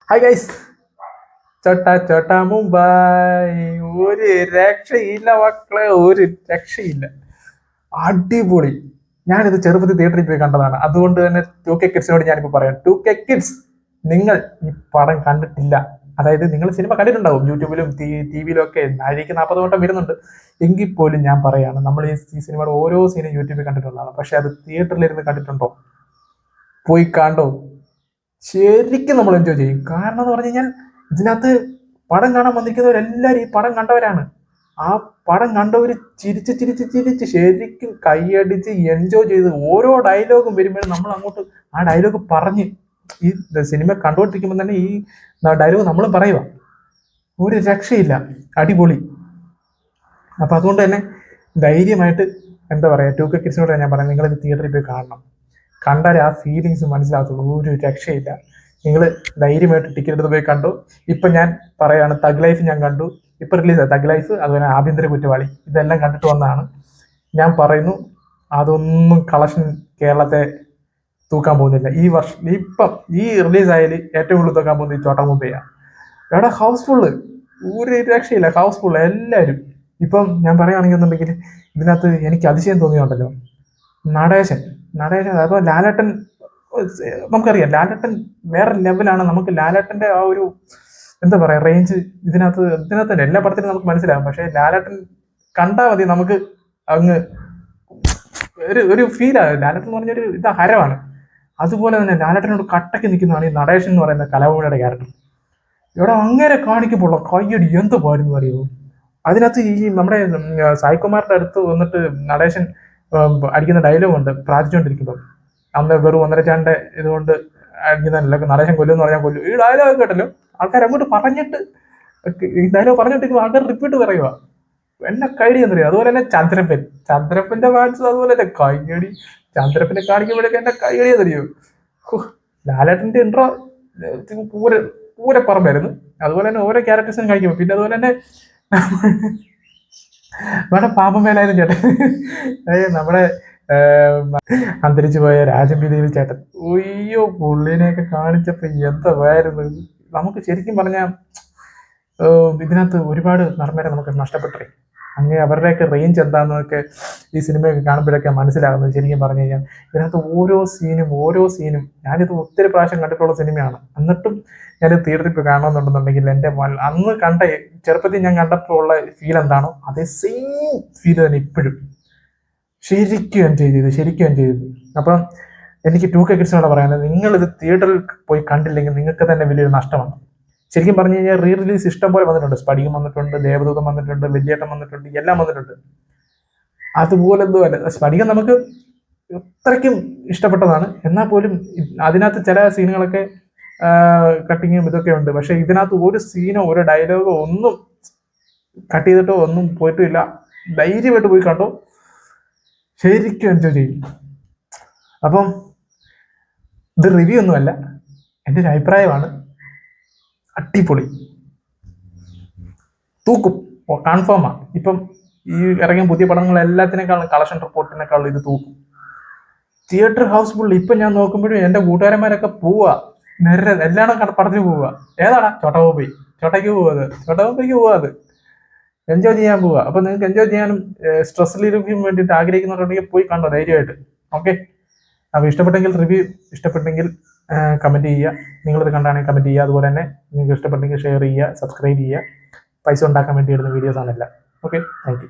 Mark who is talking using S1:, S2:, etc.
S1: Hi guys, ചോട്ടാ ചോട്ടാ മുംബൈ. ഒരു രക്ഷയില്ല മക്കളെ, ഒരു രക്ഷയില്ല. അടിപൊളി. ഞാനിത് ചെറുപ്പത്തിൽ തിയേറ്ററിൽ പോയി കണ്ടതാണ്. അതുകൊണ്ട് തന്നെ 2K കിഡ്സിനോട് ഞാനിപ്പോൾ പറയാം, 2K കിഡ്സ്, നിങ്ങൾ ഈ പടം കണ്ടിട്ടില്ല, അതായത് നിങ്ങൾ സിനിമ കണ്ടിട്ടുണ്ടാവും, യൂട്യൂബിലും ടി വിയിലും ഒക്കെ 40 വട്ടം വരുന്നുണ്ട്. എങ്കിൽ പോലും ഞാൻ പറയാണ്, നമ്മൾ ഈ സിനിമയുടെ ഓരോ സീനും യൂട്യൂബിൽ കണ്ടിട്ടുള്ളതാണ്. പക്ഷെ അത് തിയേറ്ററിലിരുന്ന് കണ്ടിട്ടുണ്ടോ? പോയി കണ്ടോ? ശരിക്കും നമ്മൾ എൻജോയ് ചെയ്യും. കാരണം എന്ന് പറഞ്ഞു കഴിഞ്ഞാൽ ഇതിനകത്ത് പടം കാണാൻ വന്നിരിക്കുന്നവരെല്ലാവരും ഈ പടം കണ്ടവരാണ്. ആ പടം കണ്ടവർ ചിരിച്ച് ചിരിച്ച് ചിരിച്ച് ശരിക്കും കൈയടിച്ച് എൻജോയ് ചെയ്ത് ഓരോ ഡയലോഗും വരുമ്പോഴും നമ്മൾ അങ്ങോട്ട് ആ ഡയലോഗ് പറഞ്ഞ് ഈ സിനിമ കണ്ടുകൊണ്ടിരിക്കുമ്പോൾ തന്നെ ഈ ഡയലോഗ് നമ്മൾ പറയുക, ഒരു രക്ഷയില്ല, അടിപൊളി. അപ്പം അതുകൊണ്ട് തന്നെ ധൈര്യമായിട്ട് എന്താ പറയുക, 2K കിഡ്സിനോട് ഞാൻ പറയാം, നിങ്ങളിത് തിയേറ്ററിൽ പോയി കാണണം. കണ്ടാലേ ആ ഫീലിങ്സ് മനസ്സിലാകത്തുള്ളൂ. ഒരു രക്ഷയില്ല. നിങ്ങൾ ധൈര്യമായിട്ട് ടിക്കറ്റ് എടുത്ത് പോയി കണ്ടു. ഇപ്പം ഞാൻ പറയാണ്, തഗ് ലൈഫ് ഞാൻ കണ്ടു. ഇപ്പം റിലീസാണ് തഗ് ലൈഫ്, അതുപോലെ ആഭ്യന്തര കുറ്റവാളി, ഇതെല്ലാം കണ്ടിട്ട് വന്നതാണ്. ഞാൻ പറയുന്നു, അതൊന്നും കളക്ഷൻ കേരളത്തെ തൂക്കാൻ പോകുന്നില്ല. ഈ വർഷം ഇപ്പം ഈ റിലീസായാൽ ഏറ്റവും കൂടുതൽ തൂക്കാൻ പോകുന്നത് ഈ ചോട്ടാ മുംബൈയാണ്. എവിടെ ഹൗസ്ഫുള്ള്, ഒരു രക്ഷയില്ല, ഹൗസ്ഫുള്ള് എല്ലാവരും. ഇപ്പം ഞാൻ പറയുകയാണെന്നുണ്ടെങ്കിൽ ഇതിനകത്ത് എനിക്ക് അതിശയം തോന്നിയുണ്ടല്ലോ, നടേശൻ അതുപോലെ ലാലേട്ടൻ. നമുക്കറിയാം ലാലേട്ടൻ വേറെ ലെവലാണ്. നമുക്ക് ലാലേട്ടന്റെ ആ ഒരു എന്താ പറയാ റേഞ്ച് ഇതിനകത്ത് തന്നെ എല്ലാ പടത്തിനും നമുക്ക് മനസ്സിലാകും. പക്ഷെ ലാലേട്ടൻ കണ്ടാൽ മതി, നമുക്ക് അങ്ങ് ഒരു ഫീലാണ്. ലാലേട്ടൻ എന്ന് പറഞ്ഞൊരു ഹരമാണ്. അതുപോലെ തന്നെ ലാലേട്ടനോട് കട്ടയ്ക്ക് നിൽക്കുന്നതാണ് ഈ നടേശൻ എന്ന് പറയുന്ന കലാഭവനിയുടെ ക്യാരക്ടർ. ഇവിടെ അങ്ങനെ കാണിക്കുമ്പോൾ കയ്യടി എന്ത് പാടുന്നു അറിയോ. അതിനകത്ത് ഈ നമ്മുടെ സായികുമാറിന്റെ അടുത്ത് വന്നിട്ട് നടേശൻ അടിക്കുന്ന ഡയലോഗ് ഉണ്ട് പ്രാർത്ഥിച്ചുകൊണ്ടിരിക്കുമ്പോൾ. അന്ന് വെറും 1.5 ഇതുകൊണ്ട് അടിക്കുന്നതല്ല, നടേശൻ കൊല്ലുമെന്ന് പറഞ്ഞാൽ കൊല്ലും. ഈ ഡയലോഗ് കേട്ടല്ലോ, ആൾക്കാർ അങ്ങോട്ട് പറഞ്ഞിട്ട് ഈ ഡയലോഗ് പറഞ്ഞിട്ടിരിക്കുമ്പോൾ ആൾക്കാർ റിപ്പീറ്റ് പറയുക. എന്നെ കൈഡി എന്നറിയോ. അതുപോലെ തന്നെ ചന്ദ്രപ്പന്റെ ഫാൻസ് അതുപോലെ തന്നെ കൈയടി. ചന്ദ്രപ്പനെ കാണിക്കുമ്പോഴേക്ക് എന്റെ കൈയടി എന്നറിയോ. ലാലേട്ടന്റെ ഇൻട്രോ പൂരപ്പറമ്പായിരുന്നു. അതുപോലെ തന്നെ ഓരോ ക്യാരക്ടേഴ്സിനും കാണിക്കുമ്പോൾ, പിന്നെ അതുപോലെ തന്നെ നമ്മുടെ പാമ്പം വേലായിരുന്നു ചേട്ടൻ, നമ്മുടെ അന്തരിച്ചു പോയ രാജൻ ദേവി ചേട്ടൻ. ഒയ്യോ, പുള്ളിനെയൊക്കെ കാണിച്ചപ്പോ എന്തായിരുന്നു. നമുക്ക് ശരിക്കും പറഞ്ഞാൽ ഇതിനകത്ത് ഒരുപാട് നടന്മാരെ നമുക്ക് നഷ്ടപ്പെട്ടേ. അങ്ങനെ അവരുടെയൊക്കെ റേഞ്ച് എന്താണെന്നൊക്കെ ഈ സിനിമയൊക്കെ കാണുമ്പോഴൊക്കെ മനസ്സിലാകുന്നത്. ശരിക്കും പറഞ്ഞു കഴിഞ്ഞാൽ ഇതിനകത്ത് ഓരോ സീനും ഞാനിത് ഒത്തിരി പ്രാവശ്യം കണ്ടിട്ടുള്ള സിനിമയാണ്. എന്നിട്ടും ഞാനിത് തിയേറ്ററിൽ പോയി കാണണമെന്നുണ്ടെന്നുണ്ടെങ്കിൽ എൻ്റെ അന്ന് കണ്ട ചെറുപ്പത്തിൽ ഞാൻ കണ്ടപ്പോഴുള്ള ഫീൽ എന്താണോ അതേ സെയിം ഫീൽ തന്നെ ഇപ്പോഴും ശരിക്കും എൻജോയ് ചെയ്തു. അപ്പം എനിക്ക് 2K കിഡ്സിനോട് പറയാനുള്ളത്, നിങ്ങളിത് തിയേറ്ററിൽ പോയി കണ്ടില്ലെങ്കിൽ നിങ്ങൾക്ക് തന്നെ വലിയൊരു നഷ്ടമാണ്. ശരിക്കും പറഞ്ഞു കഴിഞ്ഞാൽ റീ റിലീസ് ഇഷ്ടം പോലെ വന്നിട്ടുണ്ട്. സ്പടികം വന്നിട്ടുണ്ട്, ദേവദൂതം വന്നിട്ടുണ്ട്, വെള്ളിയേട്ടൻ വന്നിട്ടുണ്ട്, എല്ലാം വന്നിട്ടുണ്ട്. അതുപോലെ എന്തുമല്ല, സ്പടികം നമുക്ക് അത്രയ്ക്കും ഇഷ്ടപ്പെട്ടതാണ്. എന്നാൽ പോലും അതിനകത്ത് ചില സീനുകളൊക്കെ കട്ടിങ്ങും ഇതൊക്കെ ഉണ്ട്. പക്ഷെ ഇതിനകത്ത് ഒരു സീനോ ഒരു ഡയലോഗോ ഒന്നും കട്ട് ചെയ്തിട്ടോ ഒന്നും പോയിട്ടില്ല. ധൈര്യമായിട്ട് പോയി കണ്ടോ, ശരിക്കും എൻജോയ് ചെയ്യും. അപ്പം ഇത് റിവ്യൂ ഒന്നുമല്ല, എൻ്റെ ഒരു അഭിപ്രായമാണ്. അടിപൊളി, തൂക്കും, കൺഫേമാണ്. ഇപ്പം ഈ ഇറങ്ങിയ പുതിയ പടങ്ങളെല്ലാത്തിനേക്കാളും കളക്ഷൻ റിപ്പോർട്ടിനേക്കാളും ഇത് തൂക്കും. Theatre house full. ഇപ്പം ഞാൻ നോക്കുമ്പോഴും എൻ്റെ കൂട്ടുകാരന്മാരൊക്കെ പോവുക, നേരെ എല്ലാവരും പടത്തിന് പോവുക. ഏതാടാ? ചോട്ടാ മുംബൈക്ക് പോവുക, അത് എൻജോയ് ചെയ്യാൻ പോവുക. അപ്പം നിങ്ങൾക്ക് എൻജോയ് ചെയ്യാനും സ്ട്രെസ് റിലീഫിനും വേണ്ടിയിട്ട് ആഗ്രഹിക്കുന്നുണ്ടെങ്കിൽ പോയി കണ്ടോ ധൈര്യമായിട്ട്. ഓക്കെ, അപ്പോൾ ഇഷ്ടപ്പെട്ടെങ്കിൽ കമൻറ്റ് ചെയ്യുക. നിങ്ങളിത് കണ്ടാണെങ്കിൽ കമൻറ്റ് ചെയ്യുക. അതുപോലെ തന്നെ നിങ്ങൾക്ക് ഇഷ്ടപ്പെട്ടെങ്കിൽ ഷെയർ ചെയ്യുക, സബ്സ്ക്രൈബ് ചെയ്യുക. പൈസ ഉണ്ടാക്കാൻ വേണ്ടി ഇടുന്ന വീഡിയോസാണെല്ലാം. Okay, thank you.